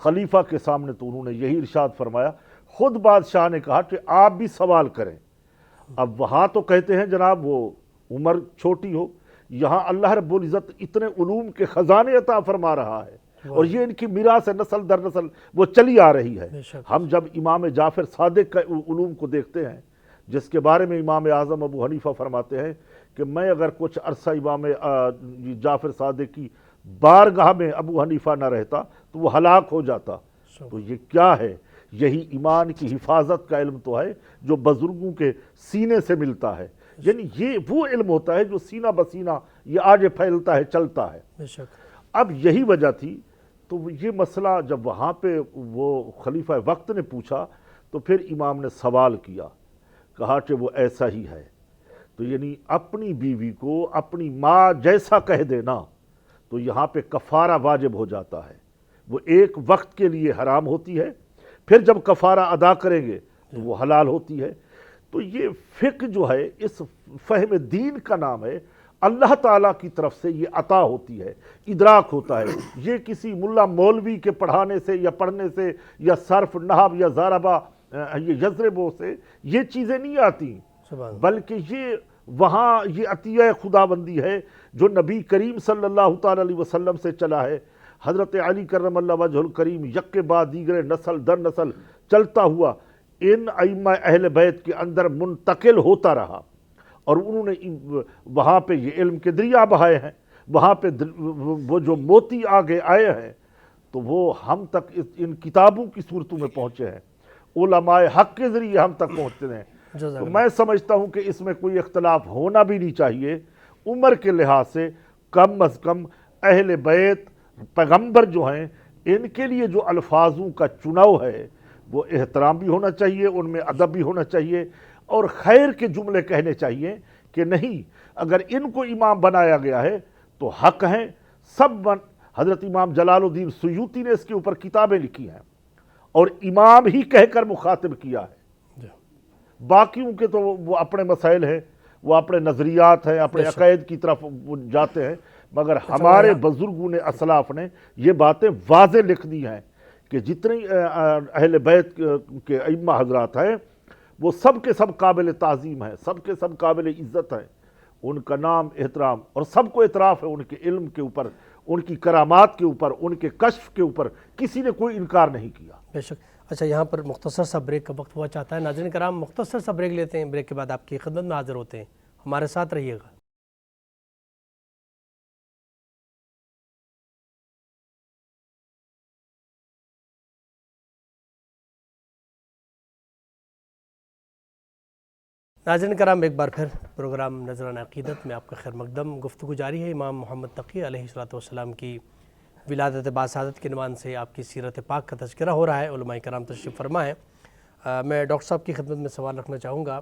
Speaker 4: خلیفہ کے سامنے، تو انہوں نے یہی ارشاد فرمایا، خود بادشاہ نے کہا کہ آپ بھی سوال کریں۔ اب وہاں تو کہتے ہیں جناب وہ عمر چھوٹی ہو، یہاں اللہ رب العزت اتنے علوم کے خزانے عطا فرما رہا ہے، اور یہ ان کی میراث نسل در نسل وہ چلی آ رہی ہے۔ ہم جب امام جعفر صادق کا علوم کو دیکھتے ہیں، جس کے بارے میں امام اعظم ابو حنیفہ فرماتے ہیں کہ میں اگر کچھ عرصہ امام جعفر صادق کی بارگاہ میں ابو حنیفہ نہ رہتا تو وہ ہلاک ہو جاتا۔ تو یہ کیا ہے؟ یہی ایمان کی حفاظت کا علم تو ہے جو بزرگوں کے سینے سے ملتا ہے، یعنی یہ وہ علم ہوتا ہے جو سینہ بسینہ یہ آگے پھیلتا ہے، چلتا ہے۔
Speaker 1: بے شک۔
Speaker 4: اب یہی وجہ تھی، تو یہ مسئلہ جب وہاں پہ وہ خلیفہ وقت نے پوچھا تو پھر امام نے سوال کیا، کہا کہ وہ ایسا ہی ہے، تو یعنی اپنی بیوی کو اپنی ماں جیسا کہہ دینا تو یہاں پہ کفارہ واجب ہو جاتا ہے، وہ ایک وقت کے لیے حرام ہوتی ہے، پھر جب کفارہ ادا کریں گے تو وہ حلال ہوتی ہے۔ تو یہ فقہ جو ہے اس فہم دین کا نام ہے، اللہ تعالیٰ کی طرف سے یہ عطا ہوتی ہے، ادراک ہوتا ہے، یہ کسی ملا مولوی کے پڑھانے سے یا پڑھنے سے یا صرف نحو یا ضربہ یہ یضربوں سے یہ چیزیں نہیں آتی،
Speaker 1: سبحان اللہ۔
Speaker 4: بلکہ یہ وہاں یہ عطیہ خداوندی ہے جو نبی کریم صلی اللہ تعالی علیہ وسلم سے چلا ہے۔ حضرت علی کرم اللہ وجہ الکریم یک کے بعد دیگر نسل در نسل چلتا ہوا ان ائمہ اہل بیت کے اندر منتقل ہوتا رہا، اور انہوں نے وہاں پہ یہ علم کے دریا بہائے ہیں، وہاں پہ وہ جو موتی آگے آئے ہیں تو وہ ہم تک ان کتابوں کی صورتوں میں پہنچے ہیں، علماء حق کے ذریعے ہم تک پہنچتے ہیں۔ تو میں سمجھتا ہوں کہ اس میں کوئی اختلاف ہونا بھی نہیں چاہیے۔ عمر کے لحاظ سے کم از کم اہل بیت پیغمبر جو ہیں ان کے لیے جو الفاظوں کا چناؤ ہے وہ احترام بھی ہونا چاہیے، ان میں ادب بھی ہونا چاہیے، اور خیر کے جملے کہنے چاہیے کہ نہیں اگر ان کو امام بنایا گیا ہے تو حق ہیں سب۔ حضرت امام جلال الدین سیوطی نے اس کے اوپر کتابیں لکھی ہیں اور امام ہی کہہ کر مخاطب کیا ہے۔ باقیوں کے تو وہ اپنے مسائل ہیں، وہ اپنے نظریات ہیں، اپنے عقائد کی طرف وہ جاتے ہیں، مگر ہمارے بزرگوں نے اسلاف نے یہ باتیں واضح لکھ دی ہیں کہ جتنی اہل بیت کے ائمہ حضرات ہیں وہ سب کے سب قابل تعظیم ہیں، سب کے سب قابل عزت ہیں، ان کا نام احترام، اور سب کو اعتراف ہے ان کے علم کے اوپر، ان کی کرامات کے اوپر، ان کے کشف کے اوپر کسی نے کوئی انکار نہیں کیا۔
Speaker 1: بے شک۔ اچھا، یہاں پر مختصر سا بریک کا وقت ہوا چاہتا ہے، ناظرین کرام مختصر سا بریک لیتے ہیں، بریک کے بعد آپ کی خدمت میں حاضر ہوتے ہیں، ہمارے ساتھ رہیے گا۔ ناظرین کرام ایک بار پھر پروگرام نظرانہ عقیدت میں آپ کا خیر مقدم، گفتگو جاری ہے۔ امام محمد تقی علیہ السلام کی ولادت باسعادت کے عنوان سے آپ کی سیرت پاک کا تذکرہ ہو رہا ہے، علماء کرام تشریف فرما ہے۔ میں ڈاکٹر صاحب کی خدمت میں سوال رکھنا چاہوں گا،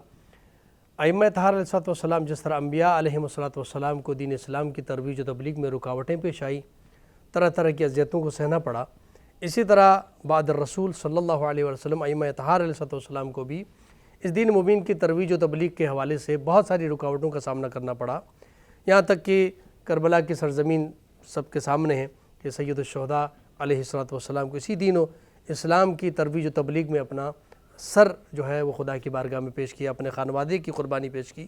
Speaker 1: ائمہ اطہار علیہ السلام جس طرح انبیاء علیہ السلام کو دین اسلام کی ترویج و تبلیغ میں رکاوٹیں پیش آئی، طرح طرح کی اذیتوں کو سہنا پڑا، اسی طرح بعد الرسول صلی اللہ علیہ وسلم ائمہ اطہار علیہ السلام کو بھی اس دین مبین کی ترویج و تبلیغ کے حوالے سے بہت ساری رکاوٹوں کا سامنا کرنا پڑا، یہاں تک کہ کربلا کی سرزمین سب کے سامنے ہے کہ سید الشہداء علیہ السلام کو اسی دین و اسلام کی ترویج و تبلیغ میں اپنا سر جو ہے وہ خدا کی بارگاہ میں پیش کیا، اپنے خانوادے کی قربانی پیش کی۔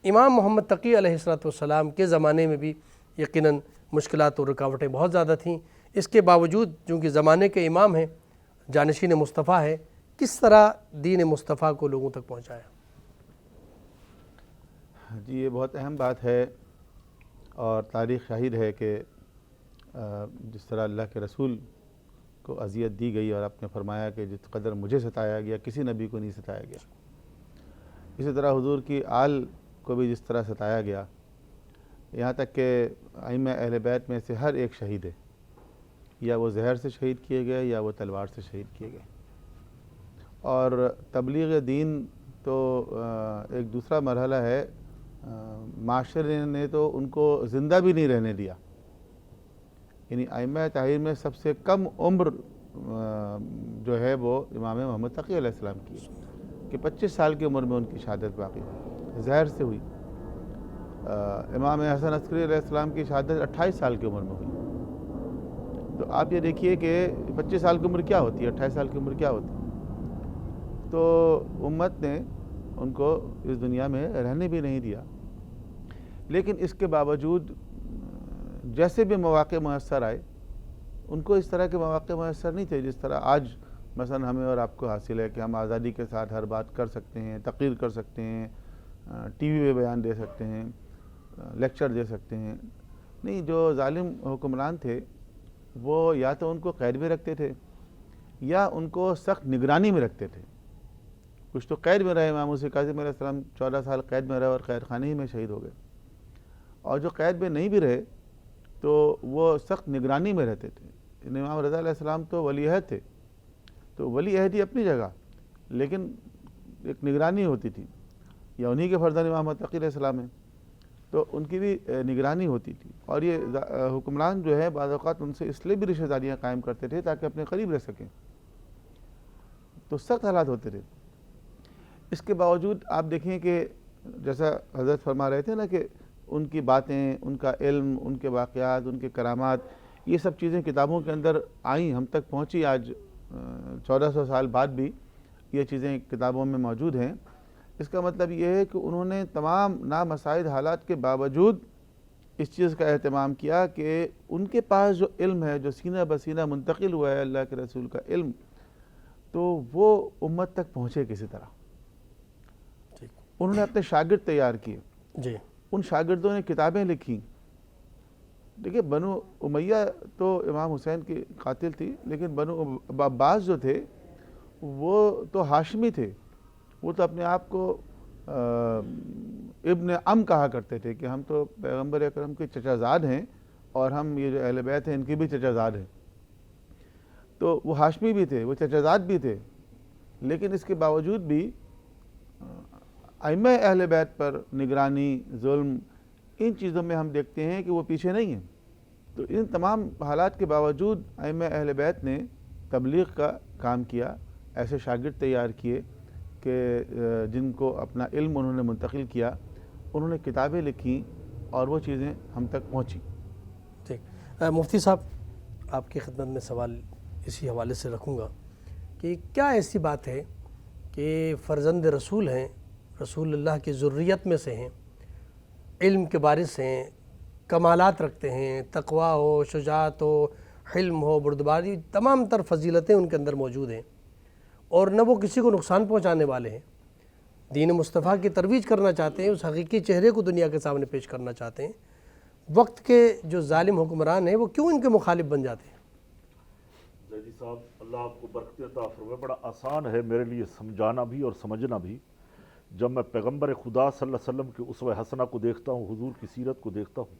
Speaker 1: امام محمد تقی علیہ السلام کے زمانے میں بھی یقیناً مشکلات اور رکاوٹیں بہت زیادہ تھیں، اس کے باوجود چونکہ زمانے کے امام ہیں، جانشین مصطفیٰ ہے، کس طرح دین مصطفیٰ کو لوگوں تک پہنچایا؟
Speaker 2: جی یہ بہت اہم بات ہے، اور تاریخ شاہد ہے کہ جس طرح اللہ کے رسول کو اذیت دی گئی اور آپ نے فرمایا کہ جس قدر مجھے ستایا گیا کسی نبی کو نہیں ستایا گیا، اسی طرح حضور کی آل کو بھی جس طرح ستایا گیا، یہاں تک کہ ائمہ اہل بیت میں سے ہر ایک شہید ہے، یا وہ زہر سے شہید کیے گئے یا وہ تلوار سے شہید کیے گئے۔ اور تبلیغ دین تو ایک دوسرا مرحلہ ہے، معاشرے نے تو ان کو زندہ بھی نہیں رہنے دیا، یعنی ائمہ طاہرین میں سب سے کم عمر جو ہے وہ امام محمد تقی علیہ السلام کی ہے کہ 25 سال کی عمر میں ان کی شہادت باقی زہر سے ہوئی۔ امام حسن عسکری علیہ السلام کی شہادت 28 سال کی عمر میں ہوئی۔ تو آپ یہ دیکھیے کہ 25 سال کی عمر کیا ہوتی ہے، 28 سال کی عمر کیا ہوتی ہے۔ تو امت نے ان کو اس دنیا میں رہنے بھی نہیں دیا، لیکن اس کے باوجود جیسے بھی مواقع میسر آئے ان کو اس طرح کے مواقع میسر نہیں تھے جس طرح آج مثلا ہمیں اور آپ کو حاصل ہے کہ ہم آزادی کے ساتھ ہر بات کر سکتے ہیں، تقریر کر سکتے ہیں، ٹی وی پہ بیان دے سکتے ہیں، لیکچر دے سکتے ہیں۔ نہیں، جو ظالم حکمران تھے وہ یا تو ان کو قید میں رکھتے تھے یا ان کو سخت نگرانی میں رکھتے تھے۔ کچھ تو قید میں رہے، امام موسیٰ کاظم علیہ السلام 14 سال قید میں رہے اور قید خانے ہی میں شہید ہو گئے، اور جو قید میں نہیں بھی رہے تو وہ سخت نگرانی میں رہتے تھے۔ امام رضا علیہ السلام تو ولی عہد تھے، تو ولی عہد ہی اپنی جگہ، لیکن ایک نگرانی ہوتی تھی، یا انہی کے فرزند امام تقی علیہ السلام ہیں تو ان کی بھی نگرانی ہوتی تھی، اور یہ حکمران جو ہے بعض اوقات ان سے اس لیے بھی رشتہ داریاں قائم کرتے تھے تاکہ اپنے قریب رہ سکیں، تو سخت حالات ہوتے تھے۔ اس کے باوجود آپ دیکھیں کہ جیسا حضرت فرما رہے تھے نا کہ ان کی باتیں، ان کا علم، ان کے واقعات، ان کے کرامات، یہ سب چیزیں کتابوں کے اندر آئیں، ہم تک پہنچی، آج 1400 سال بعد بھی یہ چیزیں کتابوں میں موجود ہیں اس کا مطلب یہ ہے کہ انہوں نے تمام نامساعد حالات کے باوجود اس چیز کا اہتمام کیا کہ ان کے پاس جو علم ہے، جو سینہ بسینہ منتقل ہوا ہے اللہ کے رسول کا علم، تو وہ امت تک پہنچے کسی طرح۔ انہوں نے اپنے شاگرد تیار کیے،
Speaker 1: جی،
Speaker 2: ان شاگردوں نے کتابیں لکھی۔ دیکھیے بنو امیہ تو امام حسین کی قاتل تھی، لیکن بنو عباس جو تھے وہ تو ہاشمی تھے، وہ تو اپنے آپ کو ابن عم کہا کرتے تھے کہ ہم تو پیغمبر اکرم کے چچا زاد ہیں، اور ہم یہ جو اہل بیت ہیں ان کی بھی چچا زاد ہیں۔ تو وہ ہاشمی بھی تھے، وہ چچا زاد بھی تھے، لیکن اس کے باوجود بھی ائمہ اہل بیت پر نگرانی، ظلم، ان چیزوں میں ہم دیکھتے ہیں کہ وہ پیچھے نہیں ہیں۔ تو ان تمام حالات کے باوجود ائمہ اہل بیت نے تبلیغ کا کام کیا، ایسے شاگرد تیار کیے کہ جن کو اپنا علم انہوں نے منتقل کیا، انہوں نے کتابیں لکھیں اور وہ چیزیں ہم تک پہنچیں۔
Speaker 1: ٹھیک، مفتی صاحب آپ کی خدمت میں سوال اسی حوالے سے رکھوں گا کہ کیا ایسی بات ہے کہ فرزند رسول ہیں، رسول اللہ کی ذریت میں سے ہیں، علم کے وارث ہیں، کمالات رکھتے ہیں، تقویٰ ہو، شجاعت ہو، حلم ہو، بردباری، تمام تر فضیلتیں ان کے اندر موجود ہیں، اور نہ وہ کسی کو نقصان پہنچانے والے ہیں، دین مصطفیٰ کی ترویج کرنا چاہتے ہیں، اس حقیقی چہرے کو دنیا کے سامنے پیش کرنا چاہتے ہیں، وقت کے جو ظالم حکمران ہیں وہ کیوں ان کے مخالف بن جاتے ہیں؟
Speaker 4: زیدی صاحب اللہ آپ کو برکت عطا فرمائے۔ بڑا آسان ہے میرے لیے سمجھانا بھی اور سمجھنا بھی۔ جب میں پیغمبر خدا صلی اللہ علیہ وسلم کے اسوہ حسنہ کو دیکھتا ہوں، حضور کی سیرت کو دیکھتا ہوں،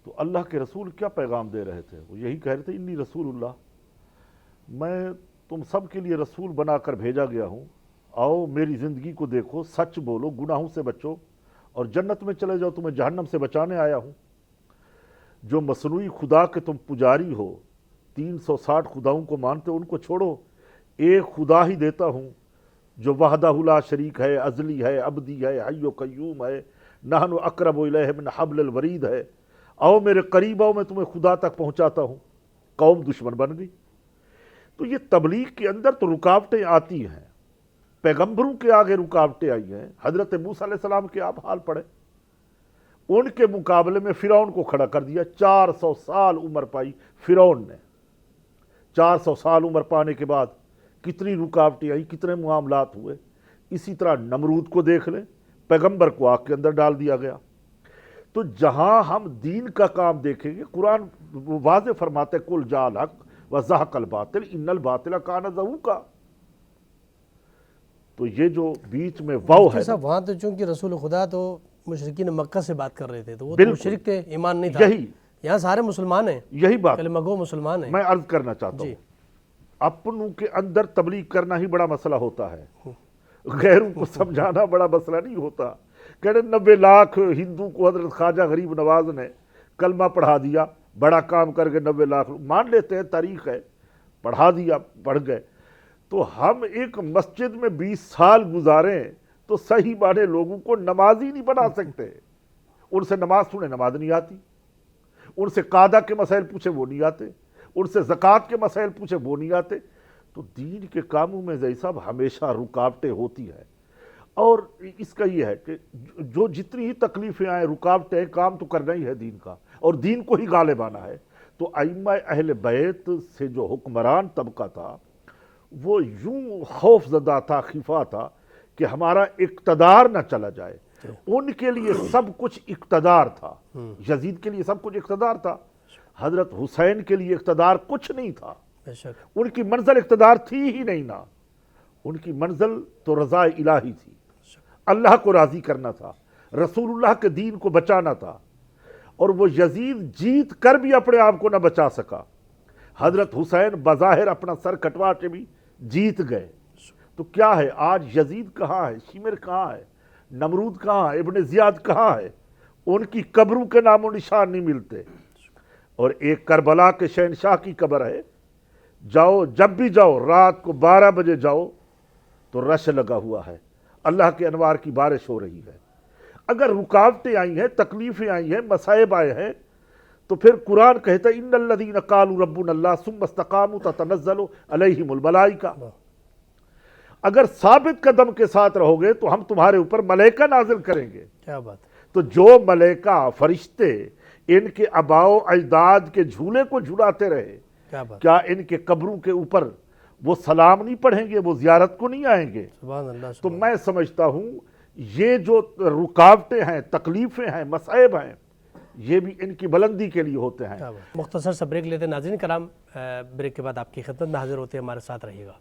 Speaker 4: تو اللہ کے رسول کیا پیغام دے رہے تھے؟ وہ یہی کہہ رہے تھے انی رسول اللہ، میں تم سب کے لیے رسول بنا کر بھیجا گیا ہوں، آؤ میری زندگی کو دیکھو، سچ بولو، گناہوں سے بچو اور جنت میں چلے جاؤ، تمہیں جہنم سے بچانے آیا ہوں۔ جو مصنوعی خدا کے تم پجاری ہو، 360 خداؤں کو مانتے ہو، ان کو چھوڑو، ایک خدا ہی دیتا ہوں جو وحدہ لا شریک ہے، ازلی ہے، ابدی ہے، حی و قیوم ہے، نحن اقرب الیہ من حبل الورید ہے، آؤ میرے قریب آؤ، میں تمہیں خدا تک پہنچاتا ہوں۔ قوم دشمن بن گئی۔ تو یہ تبلیغ کے اندر تو رکاوٹیں آتی ہیں، پیغمبروں کے آگے رکاوٹیں آئی ہیں۔ حضرت موسیٰ علیہ السلام کے آپ حال پڑھیں، ان کے مقابلے میں فرعون کو کھڑا کر دیا، 400 سال عمر پائی فرعون نے۔ 400 سال عمر پانے کے بعد کتنی رکاوٹیں آئی، کتنے معاملات ہوئے۔ اسی طرح نمرود کو دیکھ لیں، پیغمبر کو آگ کے اندر ڈال دیا گیا۔ تو جہاں ہم دین کا کام دیکھیں گے، قرآن واضح فرماتے کل جاء الحق وزہق الباطل ان الباطل کان زہوقا۔ تو یہ جو بیچ میں واو ہے،
Speaker 1: صاحب وہاں تو چونکہ رسول خدا تو مشرکین مکہ سے بات کر رہے تھے، تو وہ تو
Speaker 4: بالکل
Speaker 1: مشرک تھے، ایمان نہیں تھا۔
Speaker 4: یہی
Speaker 1: یہاں سارے مسلمان ہیں،
Speaker 4: یہی بات
Speaker 1: کلمہ گو مسلمان ہیں۔
Speaker 4: میں عرض کرنا چاہتا ہوں، اپنوں کے اندر تبلیغ کرنا ہی بڑا مسئلہ ہوتا ہے، غیروں کو سمجھانا بڑا مسئلہ نہیں ہوتا۔ کہنے 90 لاکھ ہندو کو حضرت خواجہ غریب نواز نے کلمہ پڑھا دیا، بڑا کام کر کے 90 لاکھ مان لیتے ہیں، تاریخ ہے، پڑھا دیا، پڑھ گئے۔ تو ہم ایک مسجد میں 20 سال گزاریں تو صحیح معنی لوگوں کو نمازی نہیں بنا سکتے۔ ان سے نماز سنے، نماز نہیں آتی، ان سے قادہ کے مسائل پوچھے وہ نہیں آتے، ان سے زکوٰۃ کے مسائل پوچھے وہ نہیں آتے۔ تو دین کے کاموں میں زئی صاحب ہمیشہ رکاوٹیں ہوتی ہیں، اور اس کا یہ ہے کہ جو جتنی ہی تکلیفیں آئیں، رکاوٹیں، کام تو کرنا ہی ہے دین کا، اور دین کو ہی غالب آنا ہے۔ تو ائمہ اہل بیت سے جو حکمران طبقہ تھا وہ یوں خوف زدہ تھا، خفا تھا کہ ہمارا اقتدار نہ چلا جائے۔ ان کے لیے سب کچھ اقتدار تھا، یزید کے لیے سب کچھ اقتدار تھا، حضرت حسین کے لیے اقتدار کچھ نہیں تھا، ان کی منزل اقتدار تھی ہی نہیں نا، ان کی منزل تو رضا الہی تھی، اللہ کو راضی کرنا تھا، رسول اللہ کے دین کو بچانا تھا۔ اور وہ یزید جیت کر بھی اپنے آپ کو نہ بچا سکا، حضرت حسین بظاہر اپنا سر کٹوا کے بھی جیت گئے۔ تو کیا ہے آج یزید کہاں ہے، شمر کہاں ہے، نمرود کہاں ہے، ابن زیاد کہاں ہے؟ ان کی قبروں کے نام و نشان نہیں ملتے۔ اور ایک کربلا کے شہنشاہ کی قبر ہے، جاؤ جب بھی جاؤ، رات کو 12 بجے جاؤ تو رش لگا ہوا ہے، اللہ کے انوار کی بارش ہو رہی ہے۔ اگر رکاوٹیں آئی ہیں، تکلیفیں آئی ہیں، مصائب آئے ہیں، تو پھر قرآن کہتا ہے ان الذین قالوا ربنا اللہ ثم استقاموا تتنزل علیہم الملائکہ۔ اگر ثابت قدم کے ساتھ رہو گے تو ہم تمہارے اوپر ملائکہ نازل کریں گے.
Speaker 1: کیا بات ہے.
Speaker 4: تو جو ملائکہ فرشتے ان کے آباء و اجداد کے جھولے کو جھلاتے رہے،
Speaker 1: کیا بات.
Speaker 4: کیا ان کے قبروں کے اوپر وہ سلام نہیں پڑھیں گے، وہ زیارت کو نہیں آئیں گے؟
Speaker 1: سبحان اللہ.
Speaker 4: تو میں سمجھتا ہوں یہ جو رکاوٹیں ہیں، تکلیفیں ہیں، مصائب ہیں، یہ بھی ان کی بلندی کے لیے ہوتے ہیں.
Speaker 1: مختصر سا بریک لیتے ہیں ناظرین کرام. بریک کے بعد آپ کی خدمت میں حاضر ہوتے ہیں، ہمارے ساتھ رہیے گا.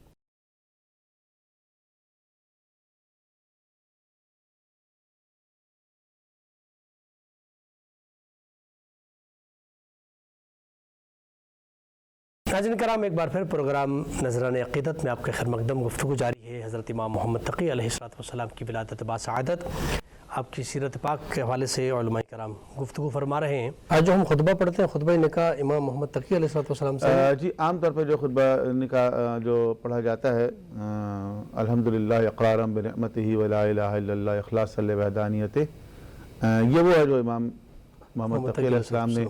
Speaker 1: ناظرین کرام، ایک بار پھر پروگرام نذرانِ عقیدت میں آپ کے خیر مقدم گفتگو جاری ہے. حضرت امام محمد تقی علیہ السلام کی ولادت با سعادت، آپ کی سیرت پاک کے حوالے سے علماء کرام گفتگو فرما رہے ہیں. آج جو ہم خطبہ پڑھتے ہیں، خطبہ نکاح امام محمد تقی علیہ السلام سے.
Speaker 2: جی، عام طور پر جو خطبہ نکاح جو پڑھا جاتا ہے، الحمدللہ اقرارا بنعمتہ ولا الہ الا اللہ اخلاصا لوحدانیتہ، یہ وہ ہے جو امام محمد تقی علیہ السلام نے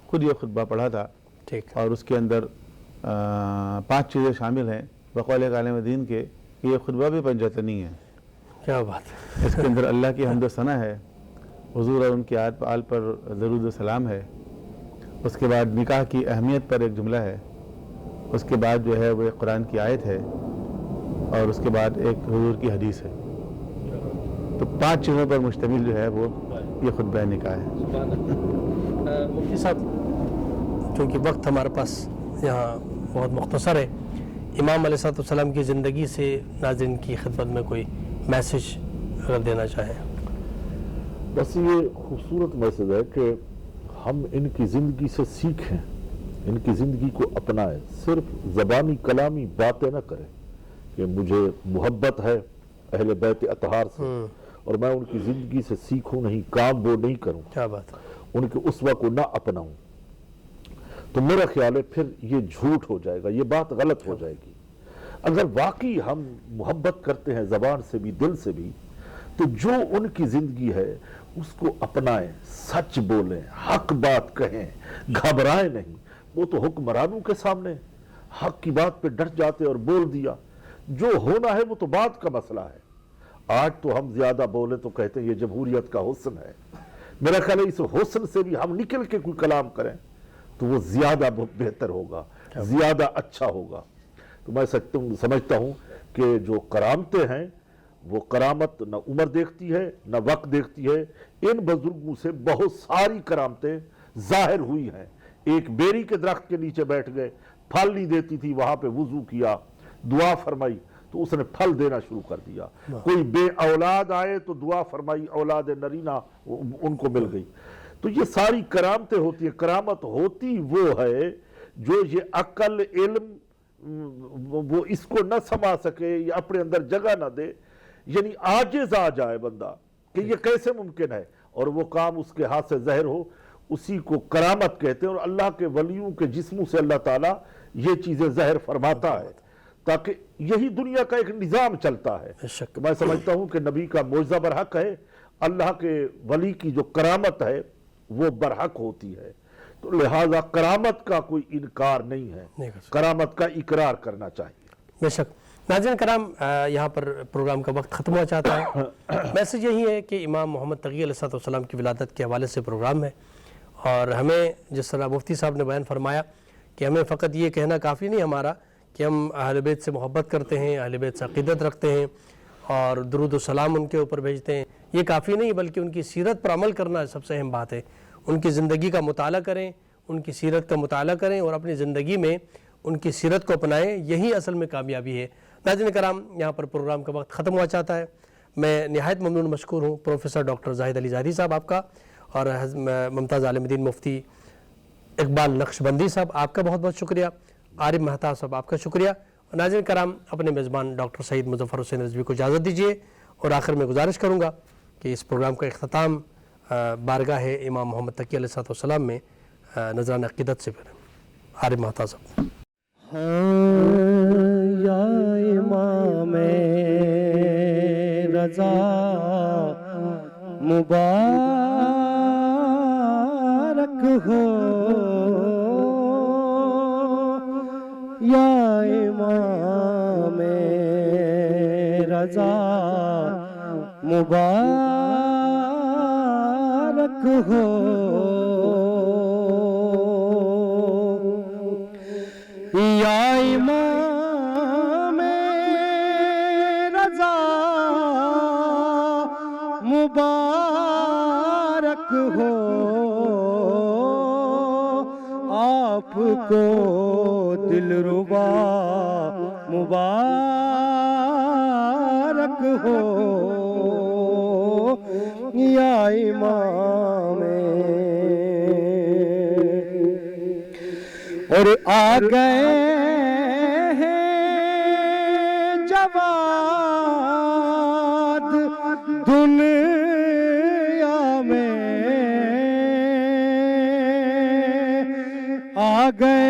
Speaker 2: خود یہ خطبہ پڑھا تھا.
Speaker 1: ٹھیک.
Speaker 2: اور اس کے اندر 5 چیزیں شامل ہیں بقول ایک عالم دین کے کہ یہ خطبہ بھی پنجتنی ہے.
Speaker 1: کیا بات ہے.
Speaker 2: اس کے اندر اللہ کی حمد و ثنا ہے، حضور اور ان کی آل پر درود و سلام ہے. اس کے بعد نکاح کی اہمیت پر ایک جملہ ہے. اس کے بعد جو ہے وہ ایک قرآن کی آیت ہے، اور اس کے بعد ایک حضور کی حدیث ہے. تو 5 چیزوں پر مشتمل جو ہے وہ یہ خطبہ نکاح ہے.
Speaker 1: مفتی صاحب، چونکہ وقت ہمارے پاس یہاں بہت مختصر ہے، امام علیہ السلام کی زندگی سے ناظرین کی خدمت میں کوئی میسج اگر دینا چاہیں.
Speaker 4: بس یہ خوبصورت میسج ہے کہ ہم ان کی زندگی سے سیکھیں، ان کی زندگی کو اپنائیں. صرف زبانی کلامی باتیں نہ کریں کہ مجھے محبت ہے اہل بیت اطہار سے اور میں ان کی زندگی سے سیکھوں نہیں، کام وہ نہیں کروں،
Speaker 1: کیا بات ہے.
Speaker 4: ان کے اسوہ کو نہ اپناؤں. تو میرا خیال ہے پھر یہ جھوٹ ہو جائے گا، یہ بات غلط ہو جائے گی. اگر واقعی ہم محبت کرتے ہیں زبان سے بھی دل سے بھی، تو جو ان کی زندگی ہے اس کو اپنائیں، سچ بولیں، حق بات کہیں، گھبرائیں نہیں. وہ تو حکمرانوں کے سامنے حق کی بات پہ ڈٹ جاتے اور بول دیا. جو ہونا ہے وہ تو بات کا مسئلہ ہے. آج تو ہم زیادہ بولے تو کہتے ہیں یہ جمہوریت کا حسن ہے. میرا خیال ہے اس حسن سے بھی ہم نکل کے کوئی کلام کریں تو وہ زیادہ بہتر ہوگا، زیادہ اچھا ہوگا. تو میں سمجھتا ہوں کہ جو کرامتیں ہیں وہ کرامت نہ عمر دیکھتی ہے نہ وقت دیکھتی ہے. ان بزرگوں سے بہت ساری کرامتیں ظاہر ہوئی ہیں. ایک بیری کے درخت کے نیچے بیٹھ گئے، پھل نہیں دیتی تھی، وہاں پہ وضو کیا، دعا فرمائی تو اس نے پھل دینا شروع کر دیا. کوئی بے اولاد آئے تو دعا فرمائی، اولاد نرینہ ان کو مل گئی. تو یہ ساری کرامتیں ہوتی ہیں. کرامت ہوتی وہ ہے جو یہ عقل علم وہ اس کو نہ سما سکے یا اپنے اندر جگہ نہ دے، یعنی عاجز آ جائے بندہ کہ یہ کیسے ممکن ہے اور وہ کام اس کے ہاتھ سے ظاہر ہو، اسی کو کرامت کہتے ہیں. اور اللہ کے ولیوں کے جسموں سے اللہ تعالیٰ یہ چیزیں ظاہر فرماتا ہے تاکہ یہی دنیا کا ایک نظام چلتا ہے. میں سمجھتا ہوں کہ نبی کا معجزہ برحق ہے، اللہ کے ولی کی جو کرامت ہے وہ برحق ہوتی ہے. تو لہذا کرامت کا کوئی انکار نہیں ہے، کرامت کا اقرار کرنا چاہیے.
Speaker 1: بے شک. ناظرین کرام، یہاں پر پروگرام کا وقت ختم ہو چاہتا ہے. میسج یہی ہے کہ امام محمد تقی علیہ السلام کی ولادت کے حوالے سے پروگرام ہے، اور ہمیں جس طرح مفتی صاحب نے بیان فرمایا کہ ہمیں فقط یہ کہنا کافی نہیں ہمارا کہ ہم اہل بیت سے محبت کرتے ہیں، اہل بیت سے عقیدت رکھتے ہیں اور درود و سلام ان کے اوپر بھیجتے ہیں، یہ کافی نہیں، بلکہ ان کی سیرت پر عمل کرنا سب سے اہم بات ہے. ان کی زندگی کا مطالعہ کریں، ان کی سیرت کا مطالعہ کریں اور اپنی زندگی میں ان کی سیرت کو اپنائیں. یہی اصل میں کامیابی ہے. ناظرین کرام، یہاں پر پروگرام کا وقت ختم ہوا چاہتا ہے. میں نہایت ممنون مشکور ہوں پروفیسر ڈاکٹر زاہد علی زاہدی صاحب آپ کا، اور ممتاز عالم دین مفتی اقبال نقشبندی صاحب آپ کا بہت بہت شکریہ. عارف مہتاب صاحب آپ کا شکریہ. ناظرین کرام، اپنے میزبان ڈاکٹر سعید مظفر حسین رضوی کو اجازت دیجیے، اور آخر میں گزارش کروں گا کہ اس پروگرام کا اختتام بارگاہ امام محمد تقی علیہ السلام میں نذرانہ عقیدت سے کریں. عارف مہتاب صاحب.
Speaker 3: یا امام رضا مبارک ہو، یا امام رضا مبارک ہو یا امام رضا مبارک ہو آپ کو دلربا مبارک ہو یا امام اور آ گئے ہیں جواد دنیا میں آ گئے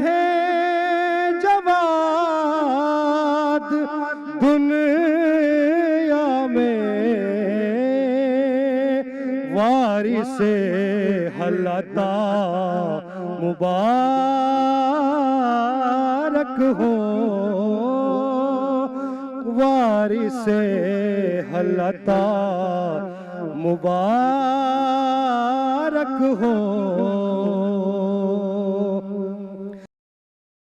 Speaker 3: ہیں جواد دنیا میں وارث حلتا مبارک ہو وارث حلتا مبارک ہو